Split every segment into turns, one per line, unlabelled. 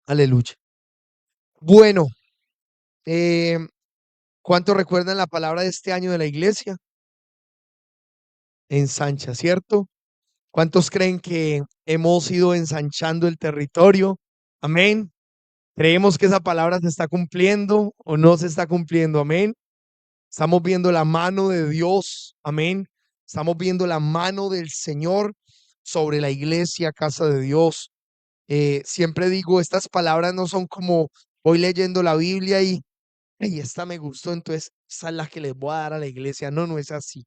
Aleluya. Bueno, eh, ¿cuántos recuerdan la palabra de este año de la iglesia? Ensancha, ¿cierto? ¿Cuántos creen que hemos ido ensanchando el territorio? Amén. ¿Creemos que esa palabra se está cumpliendo o no se está cumpliendo? Amén. Estamos viendo la mano de Dios. Amén. Estamos viendo la mano del Señor sobre la iglesia, casa de Dios. Siempre digo, estas palabras no son como voy leyendo la Biblia y esta me gustó, entonces esta es la que les voy a dar a la iglesia. No, no es así.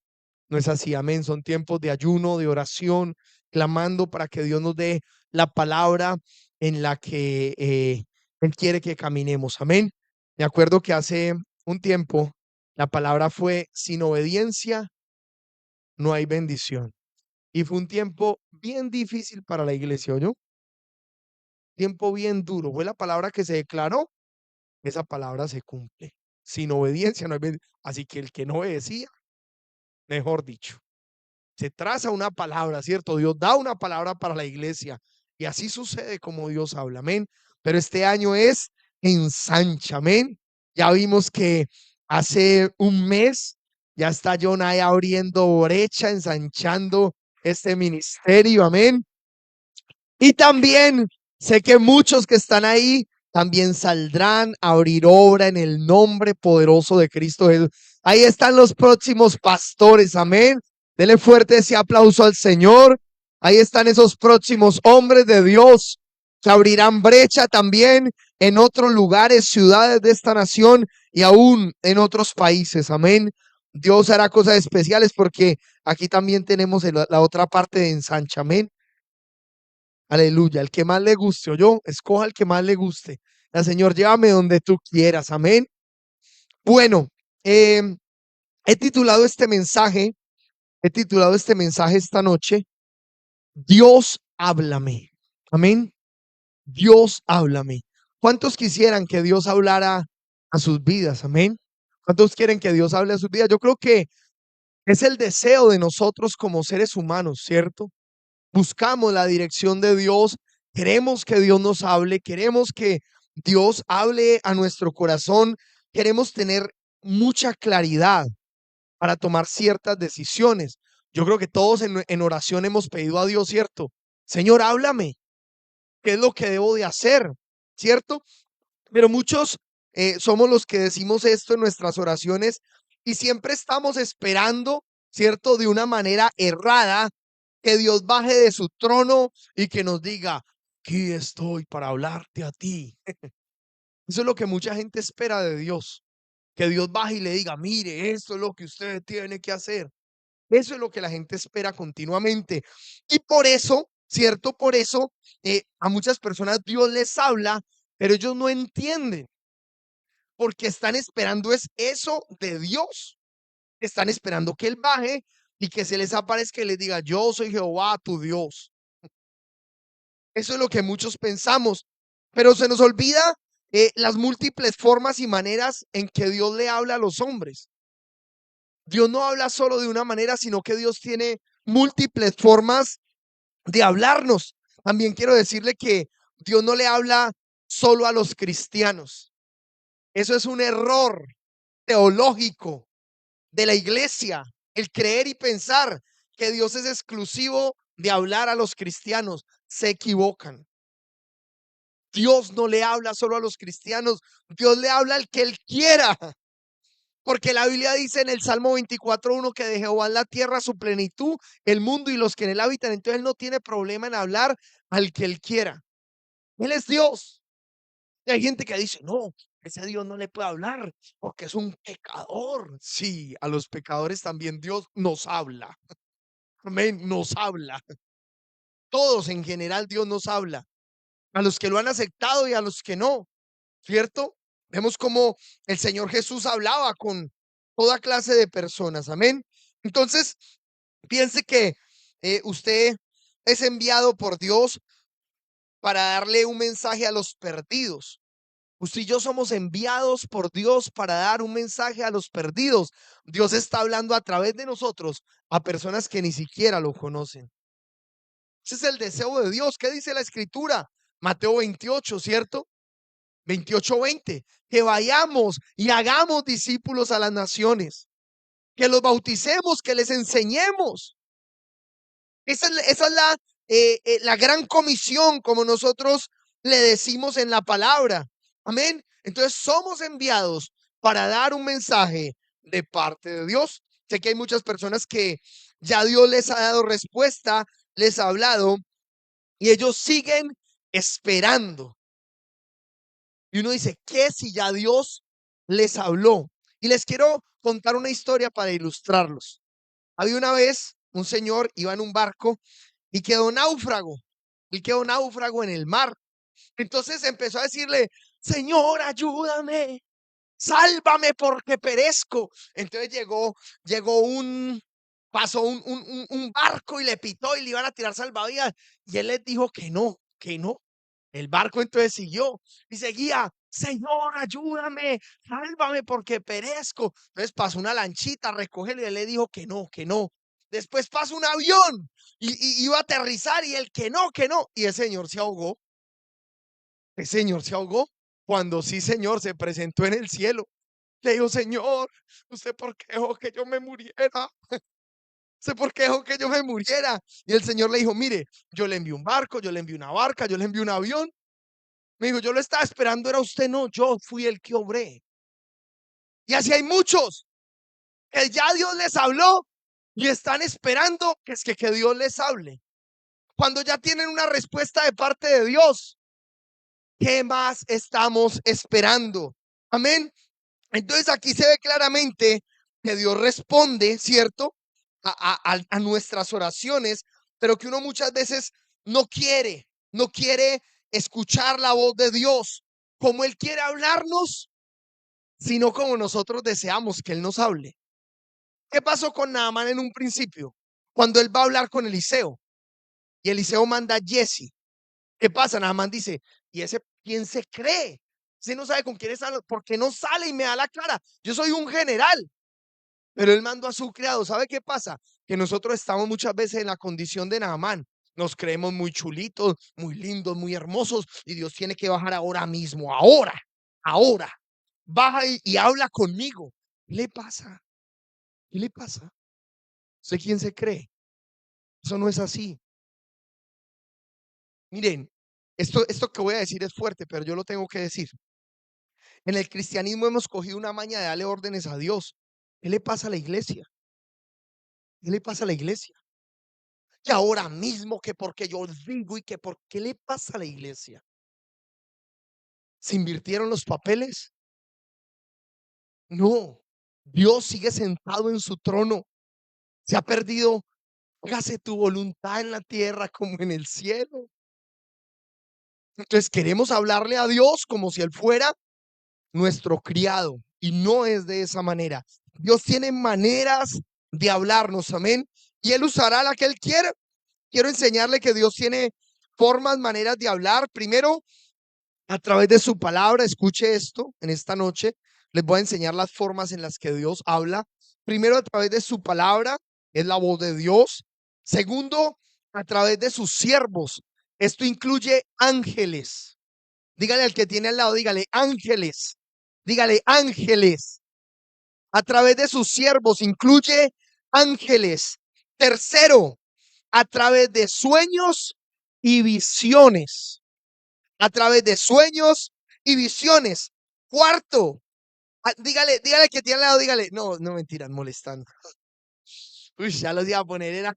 No es así. Amén. Son tiempos de ayuno, de oración, clamando para que Dios nos dé la palabra en la que Él quiere que caminemos. Amén. Me acuerdo que hace un tiempo la palabra fue: sin obediencia no hay bendición. Y fue un tiempo bien difícil para la iglesia, ¿oyó? Tiempo bien duro. Fue la palabra que se declaró, esa palabra se cumple. Sin obediencia no hay bendición. Así que el que no obedecía, mejor dicho, se traza una palabra, ¿cierto? Dios da una palabra para la iglesia y así sucede como Dios habla, amén. Pero este año es ensancha, amén. Ya vimos que hace un mes ya está John ahí abriendo brecha, ensanchando este ministerio, amén. Y también sé que muchos que están ahí también saldrán a abrir obra en el nombre poderoso de Cristo Jesús. Ahí están los próximos pastores, amén. Dele fuerte ese aplauso al Señor. Ahí están esos próximos hombres de Dios que abrirán brecha también en otros lugares, ciudades de esta nación y aún en otros países, amén. Dios hará cosas especiales porque aquí también tenemos la otra parte de ensancha, amén. Aleluya, el que más le guste, o yo, escoja el que más le guste. El Señor, llévame donde tú quieras, amén. Bueno, em, he titulado este mensaje, he titulado este mensaje esta noche, Dios háblame, amén. Dios háblame. ¿Cuántos quisieran que Dios hablara a sus vidas, amén? ¿Cuántos quieren que Dios hable a sus vidas? Yo creo que es el deseo de nosotros como seres humanos, ¿cierto? Buscamos la dirección de Dios, queremos que Dios nos hable, queremos que Dios hable a nuestro corazón, queremos tener mucha claridad para tomar ciertas decisiones. Yo creo que todos en oración hemos pedido a Dios, ¿cierto? Señor, háblame, ¿qué es lo que debo de hacer? ¿Cierto? Pero muchos somos los que decimos esto en nuestras oraciones y siempre estamos esperando, ¿cierto? De una manera errada, que Dios baje de su trono y que nos diga, aquí estoy para hablarte a ti. Eso es lo que mucha gente espera de Dios, que Dios baje y le diga, mire, esto es lo que usted tiene que hacer. Eso es lo que la gente espera continuamente. Y por eso, ¿cierto? Por eso a muchas personas Dios les habla, pero ellos no entienden porque están esperando es eso de Dios. Están esperando que Él baje y que se les aparezca y les diga, yo soy Jehová, tu Dios. Eso es lo que muchos pensamos, pero se nos olvida las múltiples formas y maneras en que Dios le habla a los hombres. Dios no habla solo de una manera, sino que Dios tiene múltiples formas de hablarnos. También quiero decirle que Dios no le habla solo a los cristianos. Eso es un error teológico de la iglesia, el creer y pensar que Dios es exclusivo de hablar a los cristianos. Se equivocan. Dios no le habla solo a los cristianos, Dios le habla al que Él quiera. Porque la Biblia dice en el Salmo 24:1 que de Jehová es la tierra, su plenitud, el mundo y los que en él habitan. Entonces Él no tiene problema en hablar al que Él quiera. Él es Dios. Y hay gente que dice, no, ese Dios no le puede hablar porque es un pecador. Sí, a los pecadores también Dios nos habla. Amén, nos habla. Todos en general Dios nos habla. A los que lo han aceptado y a los que no, ¿cierto? Vemos cómo el Señor Jesús hablaba con toda clase de personas. Amén. Entonces, piense que usted es enviado por Dios para darle un mensaje a los perdidos. Usted y yo somos enviados por Dios para dar un mensaje a los perdidos. Dios está hablando a través de nosotros a personas que ni siquiera lo conocen. Ese es el deseo de Dios. ¿Qué dice la escritura? Mateo 28, ¿cierto? 28:20. Que vayamos y hagamos discípulos a las naciones, que los bauticemos, que les enseñemos. Esa es la gran comisión, como nosotros le decimos en la palabra. Amén. Entonces somos enviados para dar un mensaje de parte de Dios. Sé que hay muchas personas que ya Dios les ha dado respuesta, les ha hablado y ellos siguen esperando. Y uno dice, ¿qué si ya Dios les habló? Y les quiero contar una historia para ilustrarlos. Había una vez un señor, iba en un barco y quedó náufrago. Él quedó náufrago en el mar. Entonces empezó a decirle, Señor, ayúdame, sálvame porque perezco. Entonces llegó pasó un barco y le pitó y le iban a tirar salvavidas. Y él les dijo que no, que no. El barco entonces siguió y seguía, Señor, ayúdame, sálvame porque perezco. Entonces pasó una lanchita, recógelo y él le dijo que no, que no. Después pasó un avión y iba a aterrizar y él que no, que no. Y el señor se ahogó. El señor se ahogó cuando sí, señor, se presentó en el cielo. Le dijo, Señor, ¿usted por qué dejó que yo me muriera? ¿Usted por qué dejó que yo me muriera? Y el señor le dijo, mire, yo le envié un barco, yo le envié una barca, yo le envié un avión. Me dijo, yo lo estaba esperando, era usted, no, yo fui el que obré. Y así hay muchos que ya Dios les habló y están esperando que Dios les hable. Cuando ya tienen una respuesta de parte de Dios, ¿qué más estamos esperando? Amén. Entonces aquí se ve claramente que Dios responde, ¿cierto? A nuestras oraciones, pero que uno muchas veces no quiere escuchar la voz de Dios como Él quiere hablarnos, sino como nosotros deseamos que Él nos hable. ¿Qué pasó con Naamán en un principio? Cuando él va a hablar con Eliseo y Eliseo manda a Jesse. ¿Qué pasa? Naamán dice, ¿y ese quién se cree? Si no sabe con quién está, ¿por qué no sale y me da la cara? Yo soy un general. Pero él mandó a su criado. ¿Sabe qué pasa? Que nosotros estamos muchas veces en la condición de Naamán. Nos creemos muy chulitos, muy lindos, muy hermosos. Y Dios tiene que bajar ahora mismo, ahora. Baja y habla conmigo. ¿Qué le pasa? ¿Qué le pasa? ¿Usted quién se cree? Eso no es así. Miren, esto que voy a decir es fuerte, pero yo lo tengo que decir. En el cristianismo hemos cogido una maña de darle órdenes a Dios. ¿Qué le pasa a la iglesia? ¿Qué le pasa a la iglesia? Que ahora mismo, que porque yo digo y que por qué le pasa a la iglesia. ¿Se invirtieron los papeles? No. Dios sigue sentado en su trono. Se ha perdido. Hágase tu voluntad en la tierra como en el cielo. Entonces queremos hablarle a Dios como si Él fuera nuestro criado. Y no es de esa manera. Dios tiene maneras de hablarnos. Amén. Y Él usará la que Él quiera. Quiero enseñarle que Dios tiene formas, maneras de hablar. Primero, a través de su palabra. Escuche esto en esta noche. Les voy a enseñar las formas en las que Dios habla. Primero, a través de su palabra, es la voz de Dios. Segundo, a través de sus siervos. Esto incluye ángeles. Dígale al que tiene al lado, dígale ángeles. Dígale ángeles. A través de sus siervos incluye ángeles. Tercero, a través de sueños y visiones. A través de sueños y visiones. Cuarto, dígale que tiene al lado, dígale, no, no mentiras, molestando. Uy, ya los iba a poner,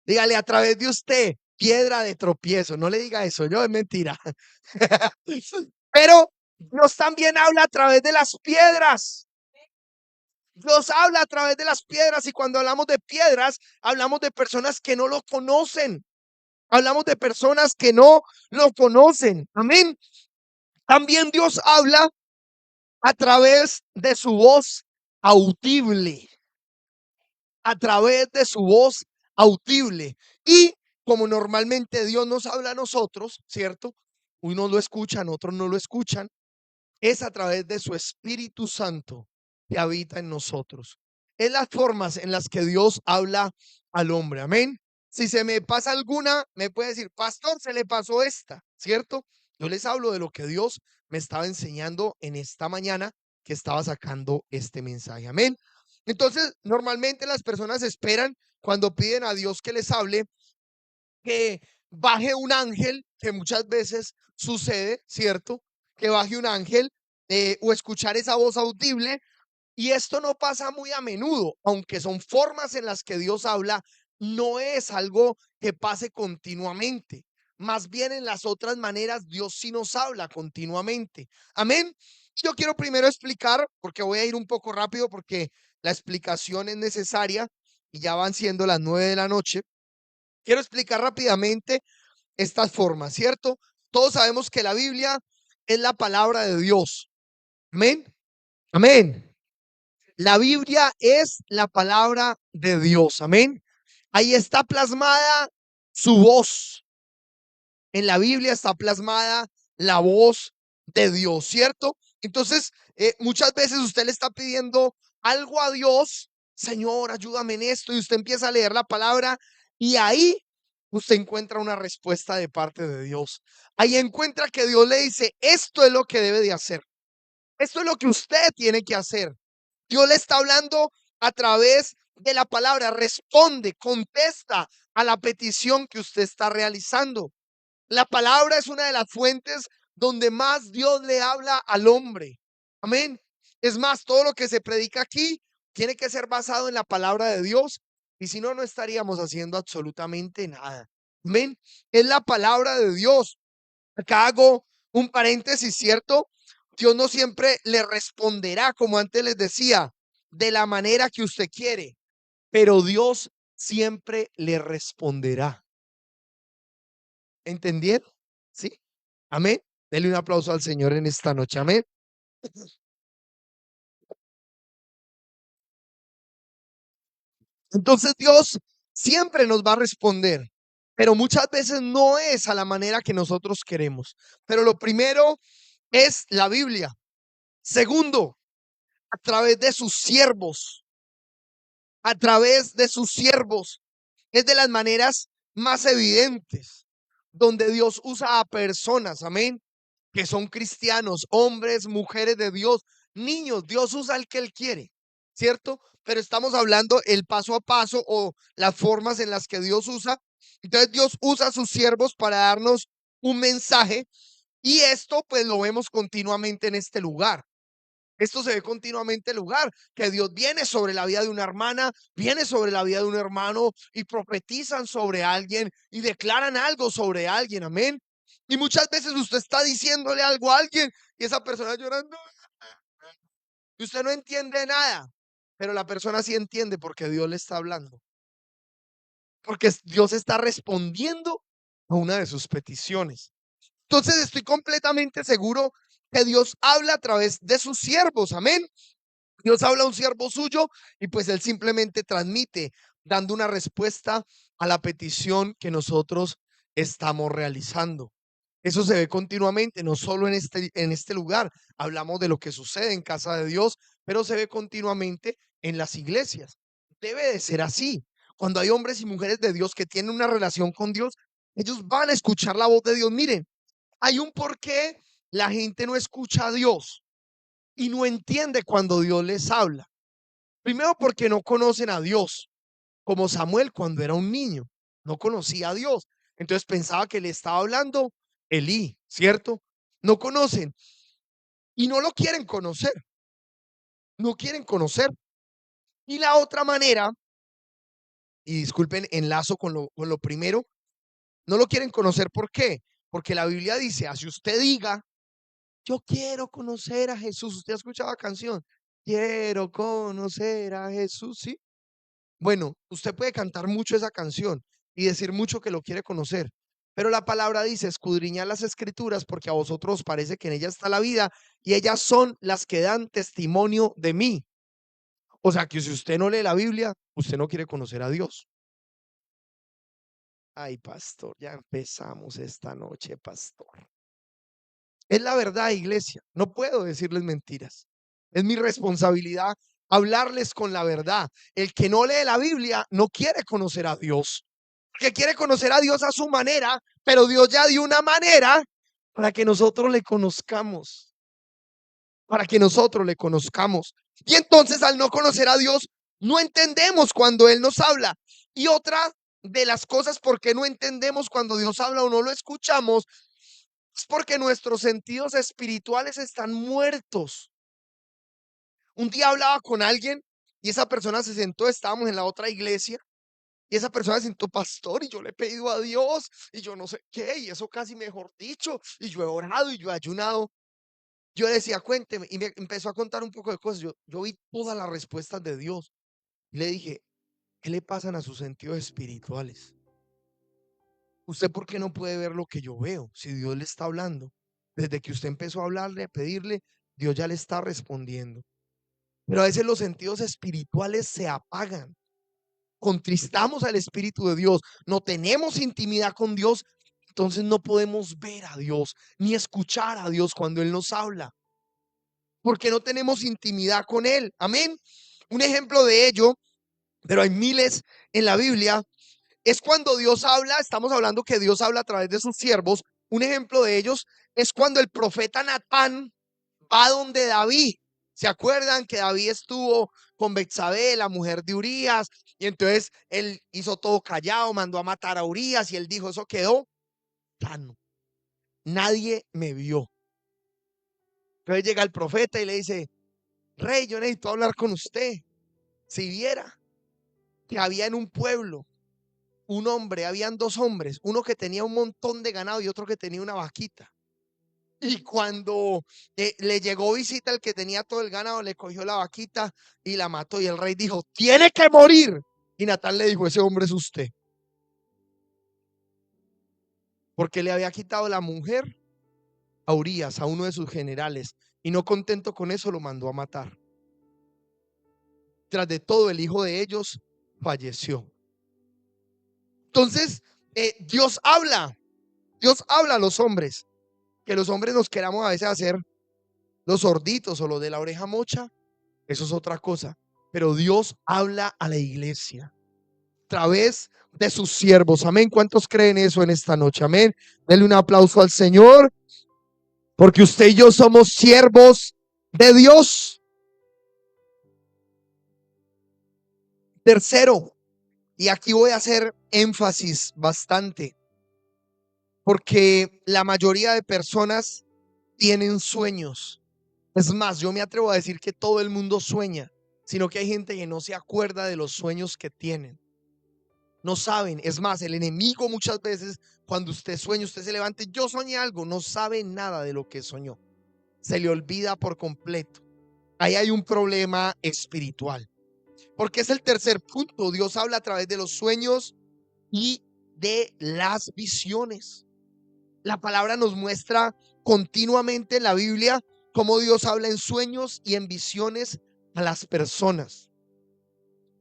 dígale a través de usted, piedra de tropiezo. No le diga eso, yo es mentira. Pero Dios también habla a través de las piedras. Dios habla a través de las piedras y cuando hablamos de piedras, hablamos de personas que no lo conocen. Hablamos de personas que no lo conocen. Amén. También Dios habla a través de su voz audible. A través de su voz audible. Y como normalmente Dios nos habla a nosotros, ¿cierto? Unos lo escuchan, otros no lo escuchan. Es a través de su Espíritu Santo que habita en nosotros. Es las formas en las que Dios habla al hombre. Amén. Si se me pasa alguna, me puede decir, pastor, se le pasó esta, ¿cierto? Yo les hablo de lo que Dios me estaba enseñando en esta mañana que estaba sacando este mensaje. Amén. Entonces, normalmente las personas esperan cuando piden a Dios que les hable, que baje un ángel, que muchas veces sucede, ¿cierto? Que baje un ángel o escuchar esa voz audible, y esto no pasa muy a menudo, aunque son formas en las que Dios habla, no es algo que pase continuamente. Más bien en las otras maneras Dios sí nos habla continuamente. Amén. Yo quiero primero explicar, porque voy a ir un poco rápido porque la explicación es necesaria y ya van siendo las 9 de la noche. Quiero explicar rápidamente estas formas, ¿cierto? Todos sabemos que la Biblia es la palabra de Dios. Amén. Amén. La Biblia es la palabra de Dios. Amén. Ahí está plasmada su voz. En la Biblia está plasmada la voz de Dios, ¿cierto? Entonces, muchas veces usted le está pidiendo algo a Dios, Señor, ayúdame en esto, y usted empieza a leer la palabra y ahí usted encuentra una respuesta de parte de Dios. Ahí encuentra que Dios le dice, esto es lo que debe de hacer. Esto es lo que usted tiene que hacer. Dios le está hablando a través de la palabra. Responde, contesta a la petición que usted está realizando. La palabra es una de las fuentes donde más Dios le habla al hombre. Amén. Es más, todo lo que se predica aquí tiene que ser basado en la palabra de Dios. Y si no, no estaríamos haciendo absolutamente nada. Amén. Es la palabra de Dios. Acá hago un paréntesis, ¿cierto? Dios no siempre le responderá, como antes les decía, de la manera que usted quiere, pero Dios siempre le responderá. ¿Entendieron? ¿Sí? Amén. Denle un aplauso al Señor en esta noche. Amén. Entonces Dios siempre nos va a responder, pero muchas veces no es a la manera que nosotros queremos. Pero lo primero es la Biblia. Segundo, a través de sus siervos, a través de sus siervos. Es de las maneras más evidentes donde Dios usa a personas, amén, que son cristianos, hombres, mujeres de Dios, niños. Dios usa al que Él quiere, ¿cierto? Pero estamos hablando el paso a paso o las formas en las que Dios usa. Entonces Dios usa a sus siervos para darnos un mensaje, y esto pues lo vemos continuamente en este lugar. Esto se ve continuamente en el lugar, que Dios viene sobre la vida de una hermana, viene sobre la vida de un hermano y profetizan sobre alguien y declaran algo sobre alguien, amén. Y muchas veces usted está diciéndole algo a alguien y esa persona llorando y usted no entiende nada, pero la persona sí entiende porque Dios le está hablando, porque Dios está respondiendo a una de sus peticiones. Entonces estoy completamente seguro que Dios habla a través de sus siervos, amén. Dios habla a un siervo suyo y pues él simplemente transmite dando una respuesta a la petición que nosotros estamos realizando. Eso se ve continuamente, no solo en este lugar. Hablamos de lo que sucede en casa de Dios, pero se ve continuamente en las iglesias. Debe de ser así. Cuando hay hombres y mujeres de Dios que tienen una relación con Dios, ellos van a escuchar la voz de Dios. Miren, hay un por qué la gente no escucha a Dios y no entiende cuando Dios les habla. Primero porque no conocen a Dios, como Samuel cuando era un niño, no conocía a Dios. Entonces pensaba que le estaba hablando Elí, ¿cierto? No conocen y no lo quieren conocer, no quieren conocer. Y la otra manera, y disculpen, enlazo con lo primero, no lo quieren conocer. ¿Por qué? Porque la Biblia dice, así usted diga, yo quiero conocer a Jesús. Usted ha escuchado la canción, quiero conocer a Jesús, ¿sí? Bueno, usted puede cantar mucho esa canción y decir mucho que lo quiere conocer, pero la palabra dice, escudriñad las escrituras porque a vosotros os parece que en ellas está la vida y ellas son las que dan testimonio de mí. O sea que si usted no lee la Biblia, usted no quiere conocer a Dios. Ay, pastor, ya empezamos esta noche, pastor. Es la verdad, iglesia. No puedo decirles mentiras. Es mi responsabilidad hablarles con la verdad. El que no lee la Biblia no quiere conocer a Dios. que quiere conocer a Dios a su manera, pero Dios ya dio una manera para que nosotros le conozcamos, para que nosotros le conozcamos. Y entonces al no conocer a Dios, no entendemos cuando Él nos habla. Y otra de las cosas por qué no entendemos cuando Dios habla o no lo escuchamos, es porque nuestros sentidos espirituales están muertos. Un día hablaba con alguien y esa persona se sentó, estábamos en la otra iglesia, y esa persona se sentó, pastor, y yo le he pedido a Dios, y yo no sé qué, y eso casi mejor dicho, y yo he orado y yo he ayunado. Yo decía, cuénteme, y me empezó a contar un poco de cosas. Yo vi todas las respuestas de Dios. Y le dije, ¿qué le pasan a sus sentidos espirituales? ¿Usted por qué no puede ver lo que yo veo? Si Dios le está hablando, desde que usted empezó a hablarle, a pedirle, Dios ya le está respondiendo. Pero a veces los sentidos espirituales se apagan. Contristamos al Espíritu de Dios, no tenemos intimidad con Dios, entonces no podemos ver a Dios ni escuchar a Dios cuando Él nos habla, porque no tenemos intimidad con Él. Amén. Un ejemplo de ello, pero hay miles en la Biblia, es cuando Dios habla. Estamos hablando que Dios habla a través de sus siervos. Un ejemplo de ellos es cuando el profeta Natán va donde David. ¿Se acuerdan que David estuvo con Betsabé, la mujer de Urías? Y entonces él hizo todo callado, mandó a matar a Urías y él dijo, eso quedó plano. Nadie me vio. Entonces llega el profeta y le dice, rey, yo necesito hablar con usted. Si viera que había en un pueblo un hombre, habían dos hombres, uno que tenía un montón de ganado y otro que tenía una vaquita. Y cuando le llegó visita el que tenía todo el ganado, le cogió la vaquita y la mató. Y el rey dijo, tiene que morir. Y Natán le dijo, ese hombre es usted. Porque le había quitado la mujer a Urías, a uno de sus generales. Y no contento con eso, lo mandó a matar. Tras de todo, el hijo de ellos falleció. Entonces, Dios habla a los hombres. Que los hombres nos queramos a veces hacer los sorditos o los de la oreja mocha, eso es otra cosa. Pero Dios habla a la iglesia a través de sus siervos. Amén. ¿Cuántos creen eso en esta noche? Amén. Denle un aplauso al Señor, porque usted y yo somos siervos de Dios. Tercero, y aquí voy a hacer énfasis bastante, porque la mayoría de personas tienen sueños. Es más, yo me atrevo a decir que todo el mundo sueña, sino que hay gente que no se acuerda de los sueños que tienen. No saben. Es más, el enemigo muchas veces, cuando usted sueña, usted se levanta, yo soñé algo, no sabe nada de lo que soñó. Se le olvida por completo. Ahí hay un problema espiritual. Porque es el tercer punto. Dios habla a través de los sueños y de las visiones. La palabra nos muestra continuamente en la Biblia cómo Dios habla en sueños y en visiones a las personas.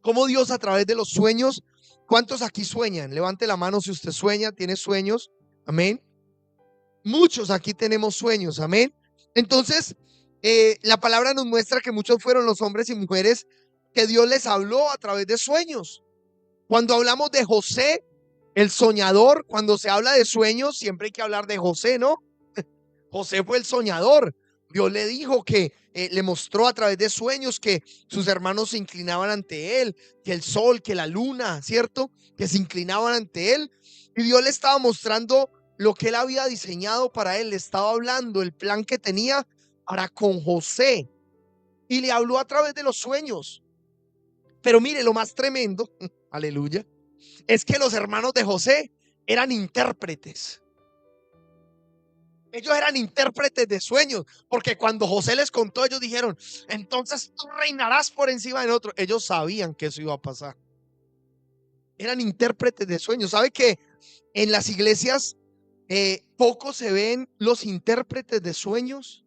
Cómo Dios a través de los sueños. ¿Cuántos aquí sueñan? Levante la mano si usted sueña, tiene sueños. Amén. Muchos aquí tenemos sueños. Amén. Entonces, la palabra nos muestra que muchos fueron los hombres y mujeres que Dios les habló a través de sueños. Cuando hablamos de José, el soñador, cuando se habla de sueños, siempre hay que hablar de José, ¿no? José fue el soñador. Dios le dijo que le mostró a través de sueños que sus hermanos se inclinaban ante él, que el sol, que la luna, ¿cierto? Que se inclinaban ante él. Y Dios le estaba mostrando lo que él había diseñado para él. Le estaba hablando el plan que tenía para con José. Y le habló a través de los sueños. Pero mire, lo más tremendo, aleluya, es que los hermanos de José eran intérpretes. Ellos eran intérpretes de sueños, porque cuando José les contó, ellos dijeron, entonces tú reinarás por encima de nosotros. Ellos sabían que eso iba a pasar. Eran intérpretes de sueños. ¿Sabe que en las iglesias poco se ven los intérpretes de sueños?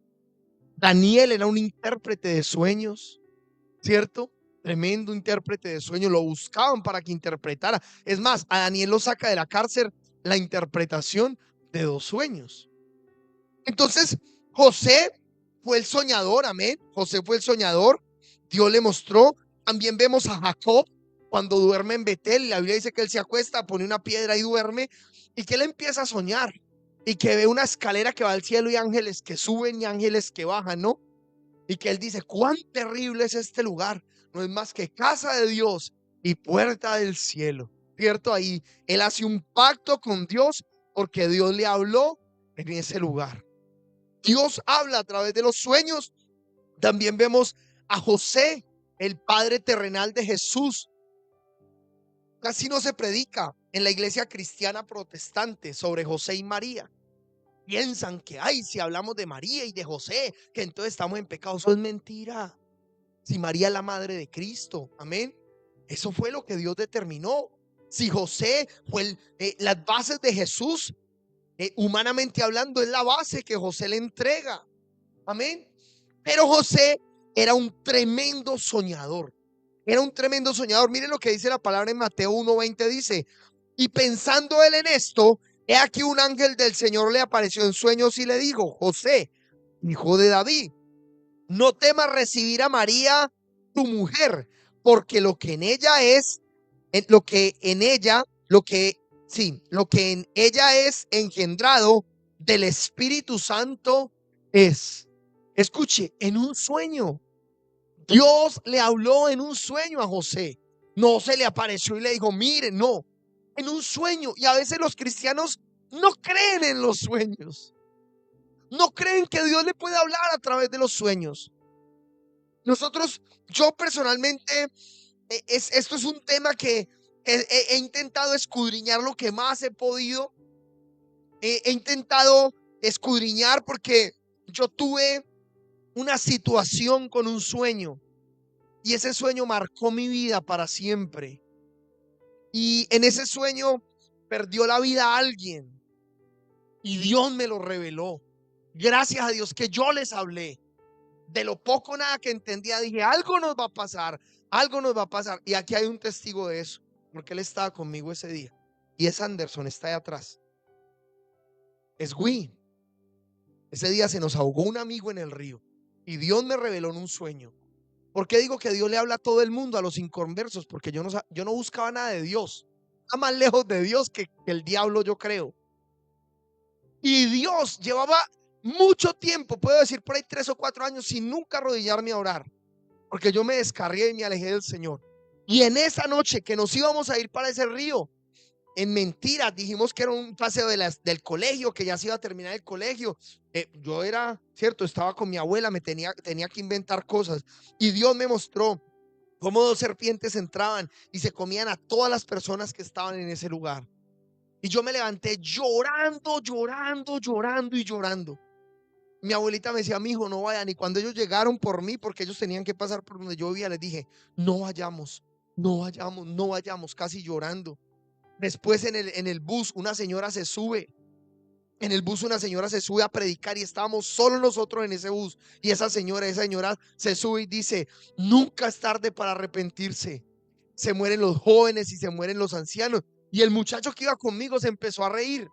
Daniel era un intérprete de sueños, ¿cierto? Tremendo intérprete de sueños. Lo buscaban para que interpretara. Es más, a Daniel lo saca de la cárcel la interpretación de 2 sueños. Entonces, José fue el soñador, amén. José fue el soñador. Dios le mostró. También vemos a Jacob. cuando duerme en Betel, la Biblia dice que él se acuesta, pone una piedra y duerme, y que él empieza a soñar, y que ve una escalera que va al cielo y ángeles que suben y ángeles que bajan, ¿no? Y que él dice, cuán terrible es este lugar, no es más que casa de Dios y puerta del cielo, ¿cierto? Ahí él hace un pacto con Dios porque Dios le habló en ese lugar. Dios habla a través de los sueños. También vemos a José, el padre terrenal de Jesús. Casi no se predica en la iglesia cristiana protestante sobre José y María. Piensan que, ay, si hablamos de María y de José, que entonces estamos en pecado. Eso es mentira. Si María es la madre de Cristo, amén. Eso fue lo que Dios determinó. Si José fue las bases de Jesús, humanamente hablando, es la base que José le entrega, amén. Pero José era un tremendo soñador. Era un tremendo soñador. Miren lo que dice la palabra en Mateo 1:20, dice, y pensando él en esto, he aquí un ángel del Señor le apareció en sueños y le dijo, José, hijo de David, no temas recibir a María, tu mujer, porque lo que en ella es, lo que en ella, lo que en ella es engendrado del Espíritu Santo es. Escuche, en un sueño. Dios le habló en un sueño a José. No se le apareció y le dijo, mire, no, en un sueño. Y a veces los cristianos no creen en los sueños. No creen que Dios le puede hablar a través de los sueños. Yo personalmente, esto es un tema que he intentado escudriñar lo que más he podido. He intentado escudriñar porque yo tuve una situación con un sueño. Y ese sueño marcó mi vida para siempre. Y en ese sueño perdió la vida alguien. Y Dios me lo reveló. Gracias a Dios que yo les hablé. De lo poco nada que entendía, dije, algo nos va a pasar. Algo nos va a pasar. Y aquí hay un testigo de eso. Porque él estaba conmigo ese día. Y es Anderson, está ahí atrás. Es Gui. Ese día se nos ahogó un amigo en el río. Y Dios me reveló en un sueño. ¿Por qué digo que Dios le habla a todo el mundo, a los inconversos? Porque yo no buscaba nada de Dios. Está más lejos de Dios que el diablo, yo creo. Y Dios llevaba mucho tiempo, puedo decir por ahí 3 o 4 años, sin nunca arrodillarme a orar. Porque yo me descarrié y me alejé del Señor. Y en esa noche que nos íbamos a ir para ese río, en mentiras dijimos que era un paseo del colegio, que ya se iba a terminar el colegio. Yo era, cierto, estaba con mi abuela, tenía que inventar cosas. Y Dios me mostró cómo 2 serpientes entraban y se comían a todas las personas que estaban en ese lugar. Y yo me levanté llorando, llorando, llorando y llorando. Mi abuelita me decía, mi hijo, no vayan. Y cuando ellos llegaron por mí, porque ellos tenían que pasar por donde yo vivía, les dije, no vayamos, no vayamos, no vayamos, casi llorando. Después en el bus una señora se sube. En el bus una señora se sube a predicar y estábamos solo nosotros en ese bus. Y esa señora se sube y dice, nunca es tarde para arrepentirse. Se mueren los jóvenes y se mueren los ancianos. Y el muchacho que iba conmigo se empezó a reír.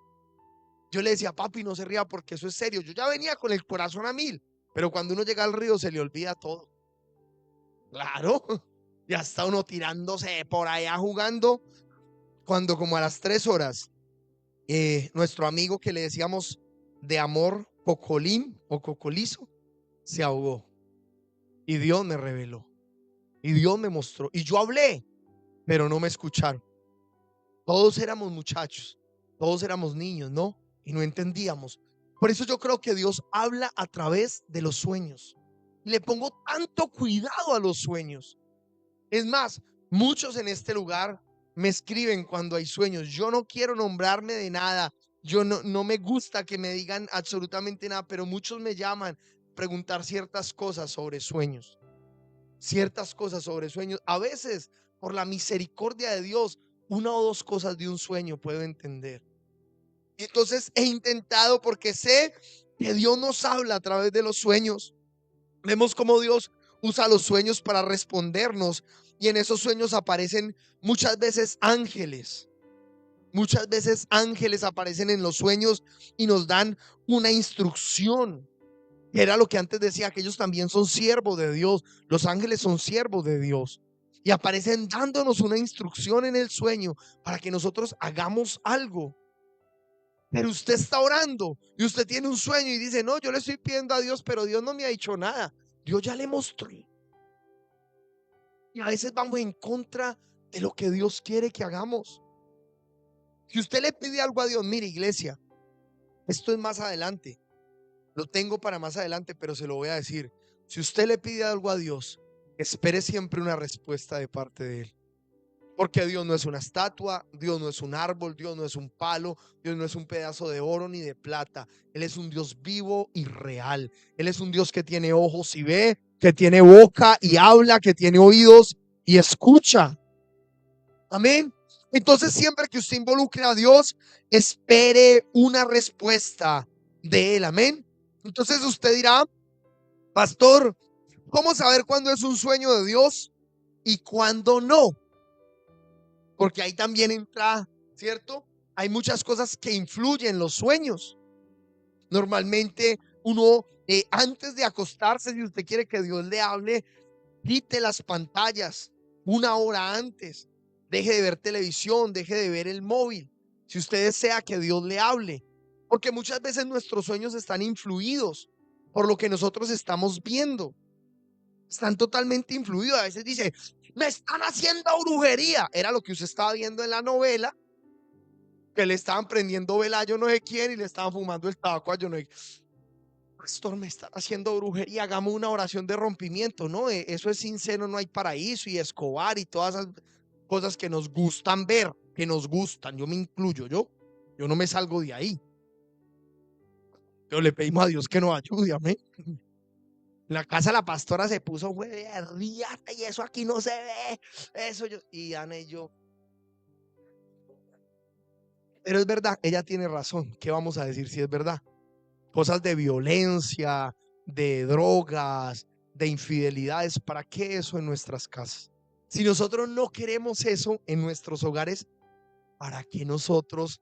Yo le decía, papi, no se ría porque eso es serio. Yo ya venía con el corazón a 1000, pero cuando uno llega al río se le olvida todo. Claro, ya está uno tirándose por allá jugando. Cuando como a las 3 horas, nuestro amigo que le decíamos de amor, Cocolín o Cocolizo, se ahogó. Y Dios me reveló. Y Dios me mostró. Y yo hablé, pero no me escucharon. Todos éramos muchachos, todos éramos niños, ¿no? Y no entendíamos. Por eso yo creo que Dios habla a través de los sueños. Le pongo tanto cuidado a los sueños. Es más, muchos en este lugar me escriben cuando hay sueños. Yo no quiero nombrarme de nada. Yo no me gusta que me digan absolutamente nada, pero muchos me llaman a preguntar ciertas cosas sobre sueños. Ciertas cosas sobre sueños. A veces, por la misericordia de Dios, 1 o 2 cosas de un sueño puedo entender. Y entonces he intentado, porque sé que Dios nos habla a través de los sueños. Vemos cómo Dios usa los sueños para respondernos, y en esos sueños aparecen muchas veces ángeles. Muchas veces ángeles aparecen en los sueños y nos dan una instrucción. Era lo que antes decía, que ellos también son siervos de Dios. Los ángeles son siervos de Dios. y aparecen dándonos una instrucción en el sueño para que nosotros hagamos algo. Pero usted está orando y usted tiene un sueño y dice: no, yo le estoy pidiendo a Dios, pero Dios no me ha dicho nada. Dios ya le mostró. Y a veces vamos en contra de lo que Dios quiere que hagamos. Si usted le pide algo a Dios, mire, iglesia, esto es más adelante, lo tengo para más adelante, pero se lo voy a decir. Si usted le pide algo a Dios, espere siempre una respuesta de parte de Él. Porque Dios no es una estatua, Dios no es un árbol, Dios no es un palo, Dios no es un pedazo de oro ni de plata. Él es un Dios vivo y real. Él es un Dios que tiene ojos y ve, que tiene boca y habla, que tiene oídos y escucha. Amén. Entonces, siempre que usted involucre a Dios, espere una respuesta de Él. Amén. Entonces usted dirá: pastor, ¿cómo saber cuándo es un sueño de Dios y cuándo no? Porque ahí también entra, ¿cierto? Hay muchas cosas que influyen en los sueños. Normalmente uno, antes de acostarse, si usted quiere que Dios le hable, quite las pantallas una hora antes. Deje de ver televisión, deje de ver el móvil, si usted desea que Dios le hable. Porque muchas veces nuestros sueños están influidos por lo que nosotros estamos viendo. Están totalmente influidos. A veces dice: me están haciendo brujería. Era lo que usted estaba viendo en la novela, que le estaban prendiendo vela a yo no sé quién y le estaban fumando el tabaco a yo no sé. Pastor, me están haciendo brujería, hagamos una oración de rompimiento. No, eso es sincero, no hay paraíso y Escobar y todas esas cosas que nos gustan ver, que nos gustan. Yo me incluyo, yo no me salgo de ahí. Pero le pedimos a Dios que nos ayude, amén. En la casa la pastora se puso riata y eso aquí no se ve. Eso yo, y Ana y yo. Pero es verdad, ella tiene razón. ¿Qué vamos a decir si es verdad? Cosas de violencia, de drogas, de infidelidades. ¿Para qué eso en nuestras casas? Si nosotros no queremos eso en nuestros hogares, ¿para qué nosotros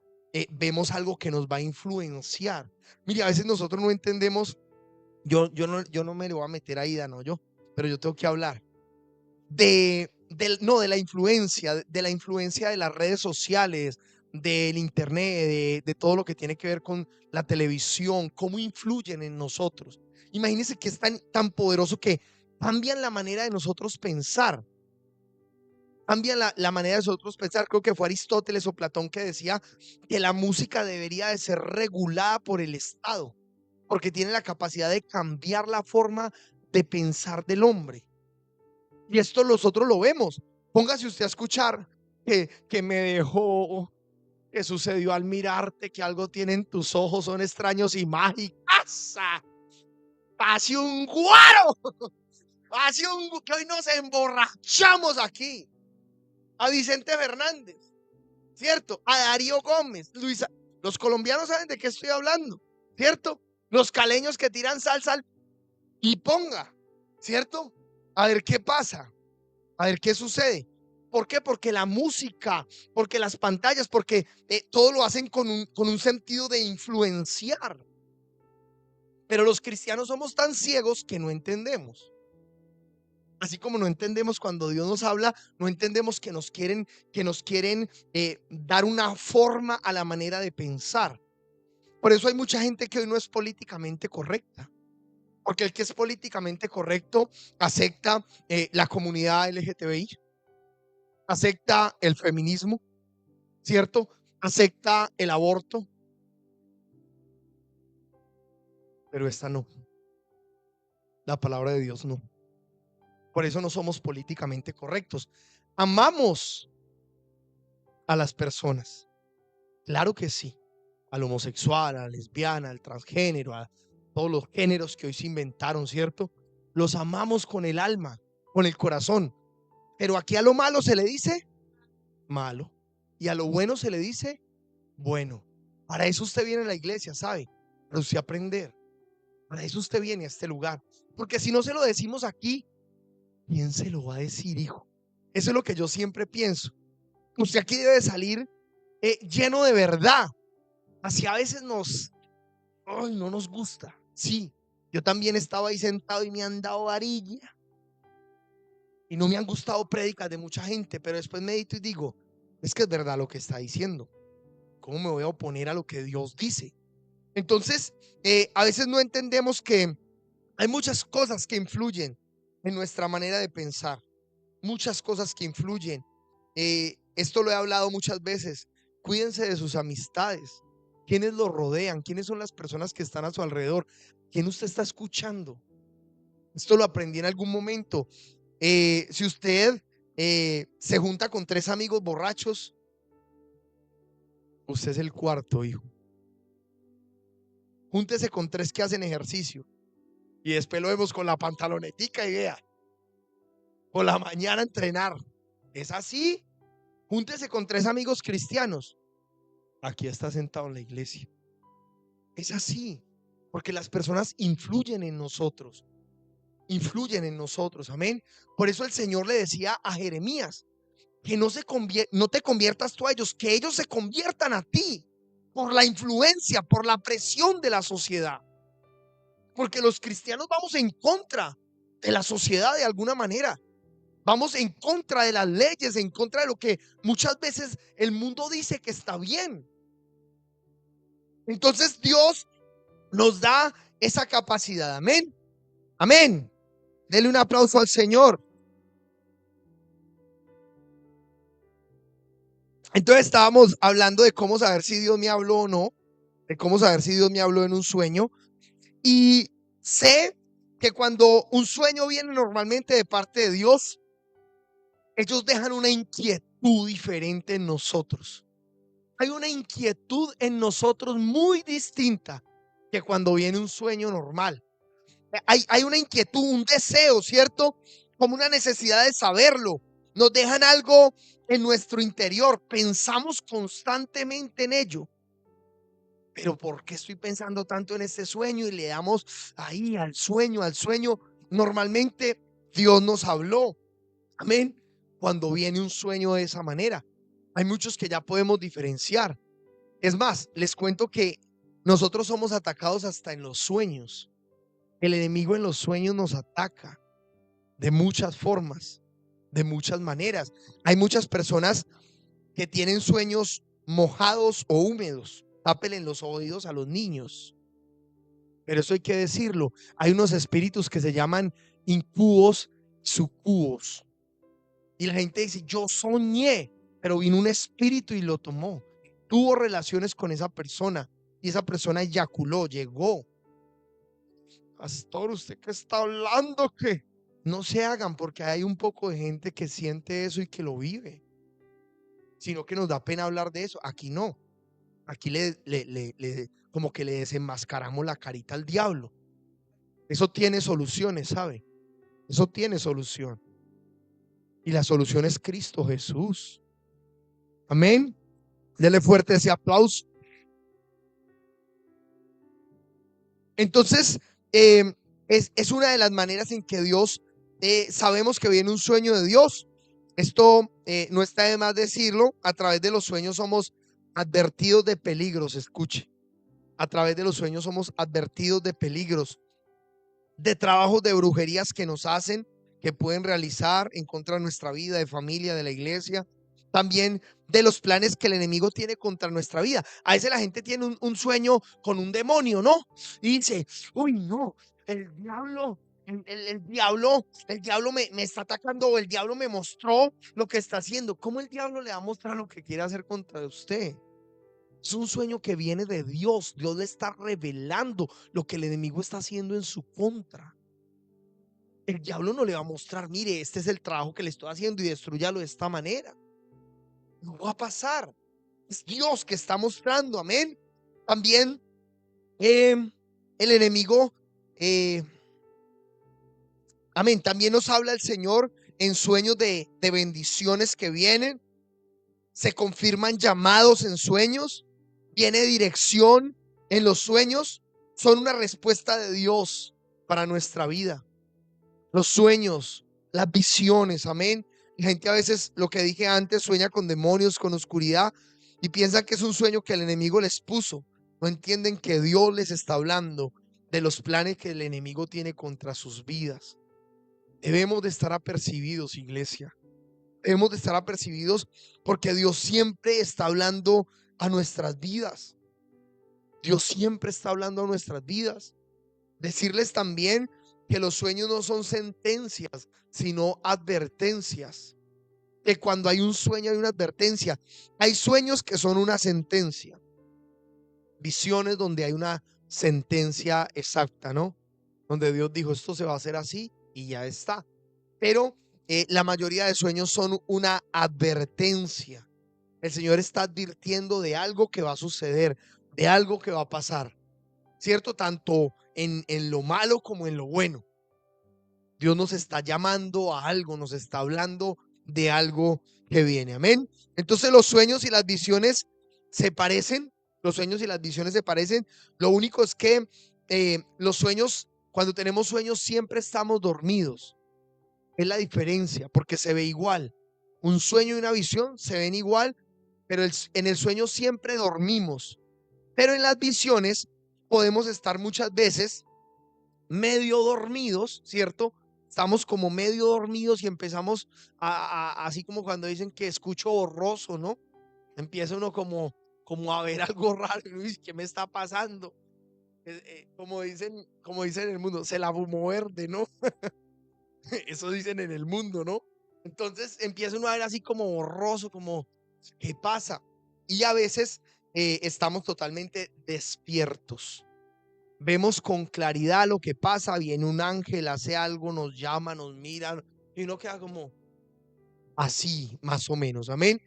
vemos algo que nos va a influenciar? Mire, a veces nosotros no entendemos. Yo no me le voy a meter ahí, no, pero yo tengo que hablar no, de la influencia de las redes sociales, del internet, de todo lo que tiene que ver con la televisión, cómo influyen en nosotros. Imagínense que es tan poderoso que cambian la manera de nosotros pensar. Cambian la manera de nosotros pensar. Creo que fue Aristóteles o Platón que decía que la música debería de ser regulada por el Estado, porque tiene la capacidad de cambiar la forma de pensar del hombre. Y esto nosotros lo vemos. Póngase usted a escuchar que me dejó, que sucedió al mirarte, que algo tienen tus ojos, son extraños y mágicas. Hace un guaro, que hoy nos emborrachamos aquí. A Vicente Fernández, ¿cierto? A Darío Gómez, Luisa. Los colombianos saben de qué estoy hablando, ¿cierto? Los caleños que tiran salsa y ponga, ¿cierto? A ver qué pasa. A ver qué sucede. ¿Por qué? Porque la música, porque las pantallas, porque todo lo hacen con un sentido de influenciar. Pero los cristianos somos tan ciegos que no entendemos. Así como no entendemos cuando Dios nos habla, no entendemos que nos quieren dar una forma a la manera de pensar. Por eso hay mucha gente que hoy no es políticamente correcta. Porque el que es políticamente correcto acepta la comunidad LGTBI, acepta el feminismo, ¿cierto? Acepta el aborto, pero esta no. La palabra de Dios no. Por eso no somos políticamente correctos. Amamos a las personas. Claro que sí. Al homosexual, a la lesbiana, al transgénero, a todos los géneros que hoy se inventaron, ¿cierto? Los amamos con el alma, con el corazón. Pero aquí a lo malo se le dice malo y a lo bueno se le dice bueno. Para eso usted viene a la iglesia, ¿sabe? Para usted aprender. Para eso usted viene a este lugar. Porque si no se lo decimos aquí, ¿quién se lo va a decir, hijo? Eso es lo que yo siempre pienso. Usted aquí debe salir lleno de verdad. Así a veces no nos gusta. Sí, yo también estaba ahí sentado y me han dado varilla. Y no me han gustado prédicas de mucha gente, pero después medito y digo, es que es verdad lo que está diciendo. ¿Cómo me voy a oponer a lo que Dios dice? Entonces, a veces no entendemos que hay muchas cosas que influyen en nuestra manera de pensar, muchas cosas que influyen. Esto lo he hablado muchas veces. Cuídense de sus amistades. ¿Quiénes lo rodean? ¿Quiénes son las personas que están a su alrededor? ¿Quién usted está escuchando? Esto lo aprendí en algún momento. Si usted se junta con 3 amigos borrachos, usted es el cuarto, hijo. Júntese con 3 que hacen ejercicio y después lo vemos con la pantalonetica y vea, por la mañana a entrenar. Es así. Júntese con 3 amigos cristianos. Aquí está sentado en la iglesia. Es así, porque las personas influyen en nosotros. Influyen en nosotros, amén. Por eso el Señor le decía a Jeremías que no te conviertas tú a ellos, que ellos se conviertan a ti por la influencia, por la presión de la sociedad. Porque los cristianos vamos en contra de la sociedad de alguna manera. Vamos en contra de las leyes, en contra de lo que muchas veces el mundo dice que está bien. Entonces Dios nos da esa capacidad. Amén. Amén. Dele un aplauso al Señor. Entonces estábamos hablando de cómo saber si Dios me habló o no, de cómo saber si Dios me habló en un sueño. Y sé que cuando un sueño viene normalmente de parte de Dios, ellos dejan una inquietud diferente en nosotros. Hay una inquietud en nosotros muy distinta que cuando viene un sueño normal. Hay una inquietud, un deseo, ¿cierto? Como una necesidad de saberlo. Nos dejan algo en nuestro interior. Pensamos constantemente en ello. Pero ¿por qué estoy pensando tanto en este sueño? Y le damos ahí al sueño, al sueño. Normalmente Dios nos habló. Amén. Cuando viene un sueño de esa manera. Hay muchos que ya podemos diferenciar. Es más, les cuento que nosotros somos atacados hasta en los sueños. El enemigo en los sueños nos ataca de muchas formas, de muchas maneras. Hay muchas personas que tienen sueños mojados o húmedos. Tápenle los oídos a los niños. Pero eso hay que decirlo. Hay unos espíritus que se llaman incubos, sucubos. Y la gente dice, yo soñé, pero vino un espíritu y lo tomó. Tuvo relaciones con esa persona y esa persona eyaculó, llegó. Pastor, ¿usted qué está hablando? ¿Qué? No se hagan, porque hay un poco de gente que siente eso y que lo vive. Sino que nos da pena hablar de eso. Aquí no. Aquí como que le desenmascaramos la carita al diablo. Eso tiene soluciones, ¿sabe? Eso tiene solución. Y la solución es Cristo Jesús. Amén. Dele fuerte ese aplauso. Entonces, es una de las maneras en que Dios, sabemos que viene un sueño de Dios. Esto no está de más decirlo. A través de los sueños somos advertidos de peligros. Escuche. A través de los sueños somos advertidos de peligros, de trabajos de brujerías que nos hacen, que pueden realizar en contra de nuestra vida, de familia, de la iglesia. También de los planes que el enemigo tiene contra nuestra vida. A veces la gente tiene un sueño con un demonio, ¿no? Y dice, uy, no, el diablo, el diablo me está atacando, o el diablo me mostró lo que está haciendo. ¿Cómo el diablo le va a mostrar lo que quiere hacer contra usted? Es un sueño que viene de Dios. Dios le está revelando lo que el enemigo está haciendo en su contra. El diablo no le va a mostrar, mire, este es el trabajo que le estoy haciendo y destruyalo de esta manera. No va a pasar. Es Dios que está mostrando, amén. También el enemigo, amén, también nos habla el Señor en sueños de bendiciones que vienen. Se confirman llamados en sueños. Viene dirección en los sueños. Son una respuesta de Dios para nuestra vida. Los sueños, las visiones, amén. La gente a veces, lo que dije antes, sueña con demonios, con oscuridad, y piensan que es un sueño que el enemigo les puso. No entienden que Dios les está hablando de los planes que el enemigo tiene contra sus vidas, Debemos de estar apercibidos, iglesia. Debemos de estar apercibidos porque Dios siempre está hablando a nuestras vidas. Dios siempre está hablando a nuestras vidas. Decirles también que los sueños no son sentencias, sino advertencias. Que cuando hay un sueño hay una advertencia. Hay sueños que son una sentencia. Visiones donde hay una sentencia exacta, ¿no? Donde Dios dijo, esto se va a hacer así y ya está. Pero la mayoría de sueños son una advertencia. El Señor está advirtiendo de algo que va a suceder, de algo que va a pasar, ¿cierto? Tanto en lo malo como en lo bueno. Dios nos está llamando a algo, nos está hablando de algo que viene. Amén. Entonces los sueños y las visiones se parecen. Los sueños y las visiones se parecen. Lo único es que los sueños, cuando tenemos sueños, siempre estamos dormidos. Es la diferencia, porque se ve igual. Un sueño y una visión se ven igual, pero en el sueño siempre dormimos. Pero en las visiones podemos estar muchas veces medio dormidos, ¿cierto? Estamos como medio dormidos y empezamos así como cuando dicen que escucho borroso, ¿no? Empieza uno como a ver algo raro. Uy, ¿qué me está pasando? Como dicen en el mundo, se la fumó verde, ¿no? Eso dicen en el mundo, ¿no? Entonces empieza uno a ver así como borroso, como, ¿qué pasa? Y a veces estamos totalmente despiertos. Vemos con claridad lo que pasa, viene un ángel, hace algo, nos llama, nos mira y uno queda como así, más o menos, amén.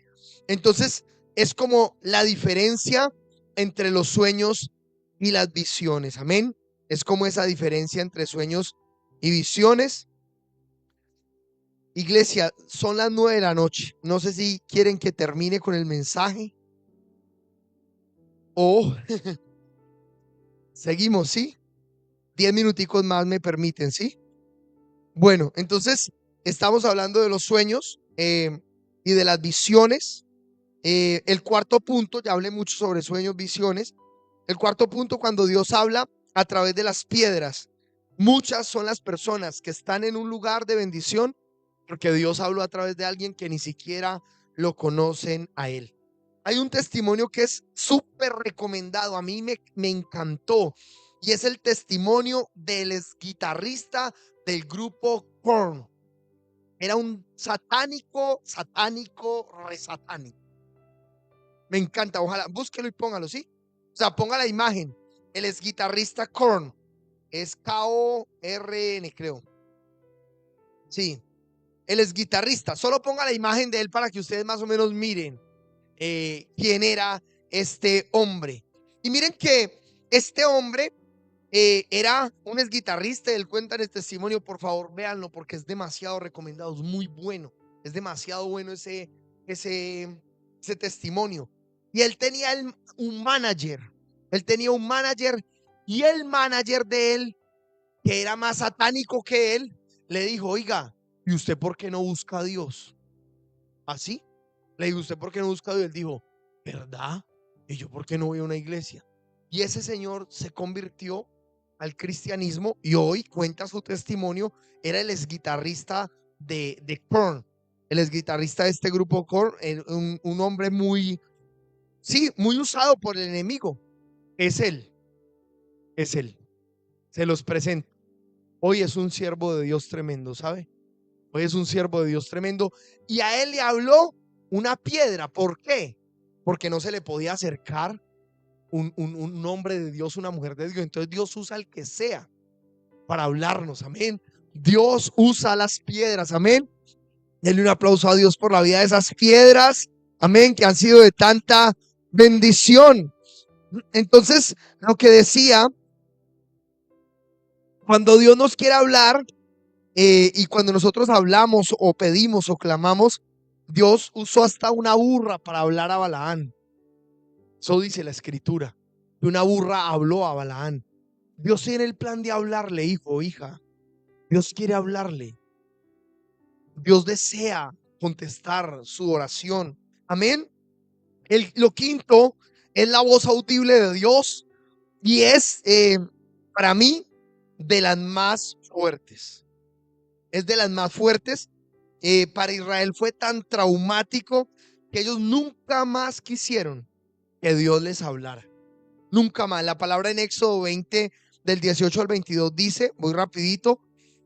Entonces es como la diferencia entre los sueños y las visiones, amén. Es como esa diferencia entre sueños y visiones. Iglesia, son las 9 de la noche. No sé si quieren que termine con el mensaje o seguimos, ¿sí? 10 minuticos más me permiten, ¿sí? Bueno, entonces estamos hablando de los sueños y de las visiones. El cuarto punto, ya hablé mucho sobre sueños, visiones. El cuarto punto, cuando Dios habla a través de las piedras. Muchas son las personas que están en un lugar de bendición porque Dios habló a través de alguien que ni siquiera lo conocen a él. Hay un testimonio que es súper recomendado, a mí me encantó, y es el testimonio del ex guitarrista del grupo Korn. Era un satánico, re satánico. Me encanta, ojalá, búsquelo y póngalo, ¿sí? O sea, ponga la imagen. El ex guitarrista Korn, es Korn, creo. Sí, él es guitarrista. Solo ponga la imagen de él para que ustedes más o menos miren quién era este hombre. Y miren que este hombre era un ex guitarrista. Él cuenta en el testimonio, por favor, véanlo porque es demasiado recomendado, es muy bueno. Es demasiado bueno ese testimonio. Y él tenía un manager. Él tenía un manager y el manager de él, que era más satánico que él, le dijo, oiga, ¿y usted por qué no busca a Dios? ¿Así? Le digo, ¿usted por qué no busca a Dios? Él dijo, ¿verdad? Y yo, ¿por qué no voy a una iglesia? Y ese señor se convirtió al cristianismo y hoy cuenta su testimonio. Era el exguitarrista de Korn, el exguitarrista de este grupo Korn, un hombre muy, sí, muy usado por el enemigo. Es él, es él. Se los presento. Hoy es un siervo de Dios tremendo, ¿sabe? Hoy es un siervo de Dios tremendo. Y a él le habló una piedra. ¿Por qué? Porque no se le podía acercar un hombre de Dios, una mujer de Dios. Entonces Dios usa al que sea para hablarnos. Amén. Dios usa las piedras. Amén. Denle un aplauso a Dios por la vida de esas piedras. Amén. Que han sido de tanta bendición. Entonces, lo que decía, cuando Dios nos quiere hablar, y cuando nosotros hablamos o pedimos o clamamos, Dios usó hasta una burra para hablar a Balaán. Eso dice la escritura, que una burra habló a Balaán. Dios tiene el plan de hablarle, hijo o hija. Dios quiere hablarle. Dios desea contestar su oración. Amén. Lo quinto es la voz audible de Dios y es para mí de las más fuertes. Es de las más fuertes. Para Israel fue tan traumático que ellos nunca más quisieron que Dios les hablara. Nunca más. La palabra en Éxodo 20, del 18 al 22 dice, voy rapidito,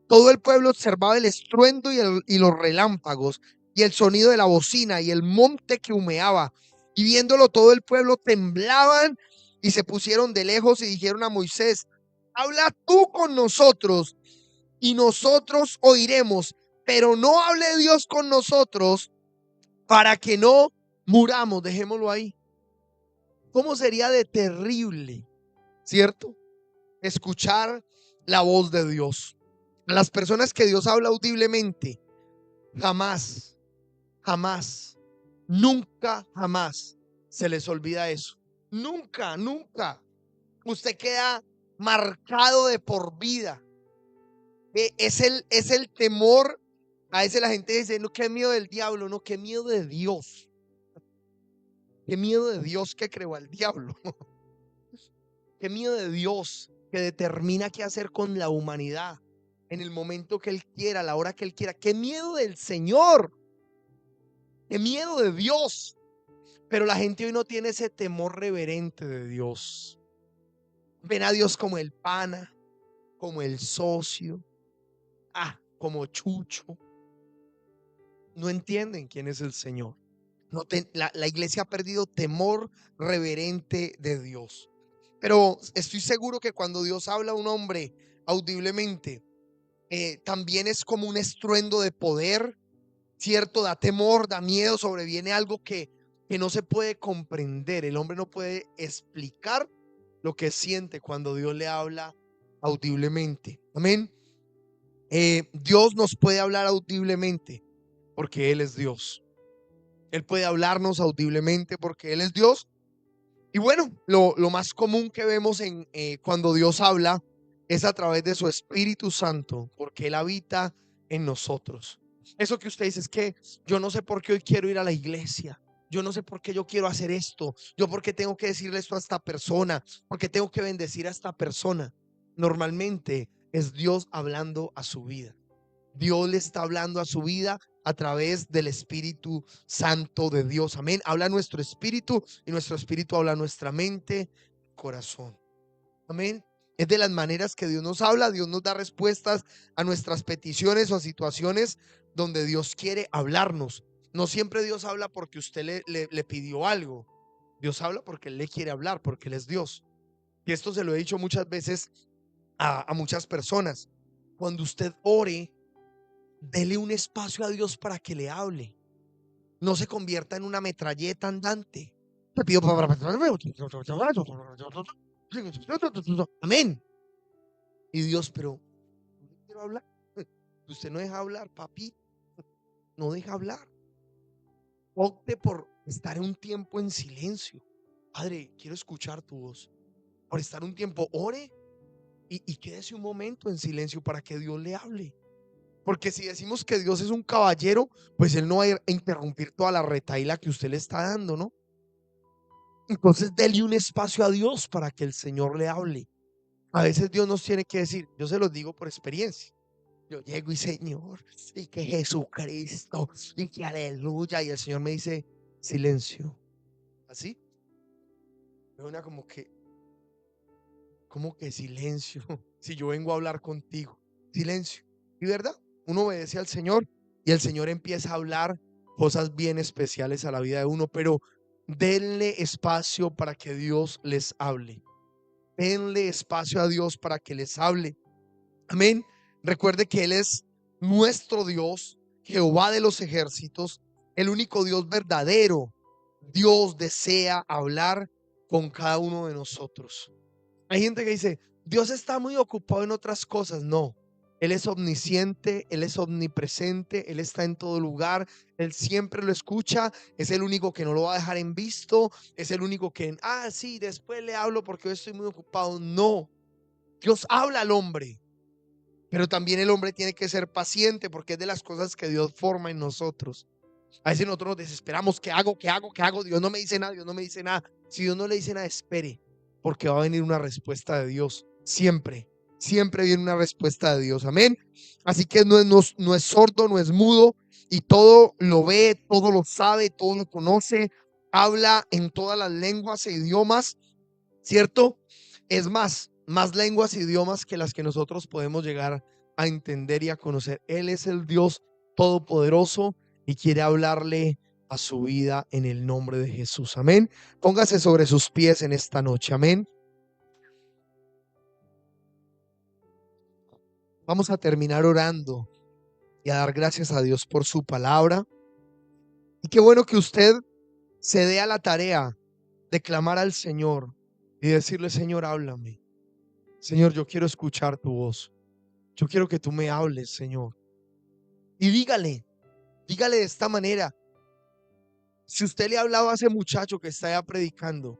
todo el pueblo observaba el estruendo y los relámpagos y el sonido de la bocina y el monte que humeaba. Y viéndolo todo el pueblo temblaban y se pusieron de lejos y dijeron a Moisés, habla tú con nosotros y nosotros oiremos, pero no hable Dios con nosotros para que no muramos. Dejémoslo ahí. ¿Cómo sería de terrible, cierto, escuchar la voz de Dios? A las personas que Dios habla audiblemente, jamás, jamás, nunca, jamás se les olvida eso. Nunca, nunca. Usted queda marcado de por vida. Es el temor. A veces la gente dice, no, qué miedo del diablo, no, qué miedo de Dios. Qué miedo de Dios que creó al diablo. Qué miedo de Dios que determina qué hacer con la humanidad en el momento que Él quiera, a la hora que Él quiera. Qué miedo del Señor. Qué miedo de Dios. Pero la gente hoy no tiene ese temor reverente de Dios. Ven a Dios como el pana, como el socio, como Chucho. No entienden quién es el Señor. La iglesia ha perdido temor reverente de Dios. Pero estoy seguro que cuando Dios habla a un hombre audiblemente, también es como un estruendo de poder, ¿cierto? Da temor, da miedo, sobreviene algo que no se puede comprender. El hombre no puede explicar lo que siente cuando Dios le habla audiblemente. Amén. Dios nos puede hablar audiblemente porque Él es Dios. Él puede hablarnos audiblemente porque Él es Dios. Y bueno, lo más común que vemos cuando Dios habla es a través de su Espíritu Santo, porque Él habita en nosotros. Eso que usted dice es que yo no sé por qué hoy quiero ir a la iglesia. Yo no sé por qué yo quiero hacer esto. Yo por qué tengo que decirle esto a esta persona. ¿Por qué tengo que bendecir a esta persona? Normalmente es Dios hablando a su vida. Dios le está hablando a su vida a través del Espíritu Santo de Dios. Amén. Habla nuestro espíritu y nuestro espíritu habla nuestra mente, corazón. Amén. Es de las maneras que Dios nos habla. Dios nos da respuestas a nuestras peticiones o a situaciones donde Dios quiere hablarnos. No siempre Dios habla porque usted le pidió algo. Dios habla porque Él le quiere hablar, porque Él es Dios. Y esto se lo he dicho muchas veces a muchas personas. Cuando usted ore, dele un espacio a Dios para que le hable. No se convierta en una metralleta andante. Te pido amén. Y Dios, pero no quiero hablar. Usted no deja hablar, papi. No deja hablar. Opte por estar un tiempo en silencio. Padre, quiero escuchar tu voz. Por estar un tiempo, ore y quédese un momento en silencio para que Dios le hable. Porque si decimos que Dios es un caballero, pues Él no va a interrumpir toda la retahíla que usted le está dando, ¿no? Entonces dele un espacio a Dios para que el Señor le hable. A veces Dios nos tiene que decir, yo se los digo por experiencia. Yo llego y Señor, y que Jesucristo, y que aleluya. Y el Señor me dice, silencio. ¿Así? Es una como que silencio. Si yo vengo a hablar contigo, silencio. ¿Y verdad? Uno obedece al Señor y el Señor empieza a hablar cosas bien especiales a la vida de uno, pero denle espacio para que Dios les hable. Denle espacio a Dios para que les hable. Amén. Recuerde que Él es nuestro Dios, Jehová de los ejércitos, el único Dios verdadero. Dios desea hablar con cada uno de nosotros. Hay gente que dice, Dios está muy ocupado en otras cosas. No, Él es omnisciente, Él es omnipresente, Él está en todo lugar, Él siempre lo escucha, es el único que no lo va a dejar en visto, es el único que, sí, después le hablo porque hoy estoy muy ocupado. No, Dios habla al hombre, pero también el hombre tiene que ser paciente porque es de las cosas que Dios forma en nosotros. A veces nosotros nos desesperamos, ¿qué hago? ¿Qué hago? ¿Qué hago? Dios no me dice nada, Dios no me dice nada. Si Dios no le dice nada, espere, porque va a venir una respuesta de Dios. Siempre, siempre viene una respuesta de Dios. Amén. Así que no es sordo, no es mudo, y todo lo ve, todo lo sabe, todo lo conoce, habla en todas las lenguas e idiomas, ¿cierto? Es más lenguas e idiomas que las que nosotros podemos llegar a entender y a conocer. Él es el Dios todopoderoso y quiere hablarle a su vida en el nombre de Jesús. Amén. Póngase sobre sus pies en esta noche. Amén. Vamos a terminar orando y a dar gracias a Dios por su palabra. Y qué bueno que usted se dé a la tarea de clamar al Señor y decirle: Señor, háblame. Señor, yo quiero escuchar tu voz. Yo quiero que tú me hables, Señor. Y dígale de esta manera: si usted le ha hablado a ese muchacho que está allá predicando,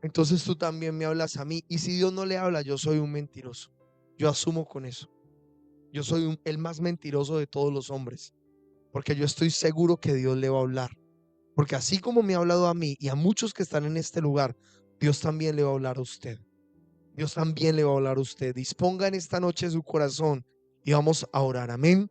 entonces tú también me hablas a mí. Y si Dios no le habla, yo soy un mentiroso. Yo asumo con eso. Yo soy el más mentiroso de todos los hombres, porque yo estoy seguro que Dios le va a hablar. Porque así como me ha hablado a mí y a muchos que están en este lugar, Dios también le va a hablar a usted. Dios también le va a hablar a usted. Disponga en esta noche su corazón y vamos a orar. Amén.